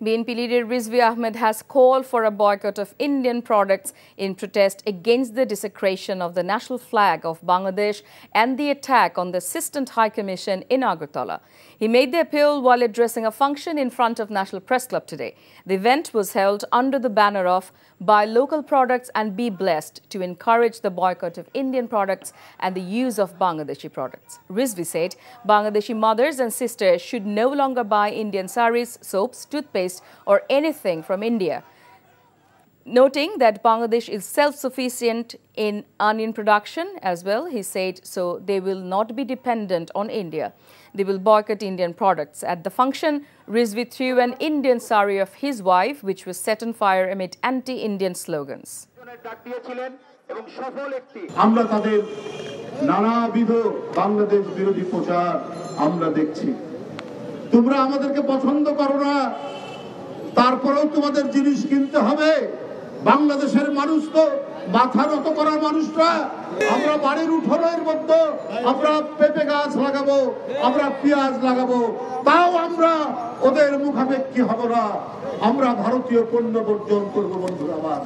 BNP leader Rizvi Ahmed has called for a boycott of Indian products in protest against the desecration of the national flag of Bangladesh and the attack on the Assistant High Commission in Agartala. He made the appeal while addressing a function in front of National Press Club today. The event was held under the banner of "Buy local products and be blessed" to encourage the boycott of Indian products and the use of Bangladeshi products. Rizvi said Bangladeshi mothers and sisters should no longer buy Indian saris, soaps, toothpaste or anything from India. Noting that Bangladesh is self-sufficient in onion production as well, he said, so they will not be dependent on India. They will boycott Indian products. At the function, Rizvi threw an Indian sari of his wife, which was set on fire amid anti-Indian slogans. আমরা তাদের নানাবিধ বাংলাদেশ বিরোধী প্রচার আমরা দেখছি। তোমরা আমাদেরকে পছন্দ করো না, তারপরেও তোমাদের জিনিস কিনতে হবে। বাংলাদেশের মানুষ তো মাথা নত করার মানুষরা। আমরা বাড়ির উঠোনের মধ্যে আমরা পেঁপে গাছ লাগাবো, আমরা পেঁয়াজ লাগাবো, তাও আমরা ওদের মুখাপেক্ষী হব না। আমরা ভারতীয় পণ্য বর্জন করব বন্ধুরা আমার।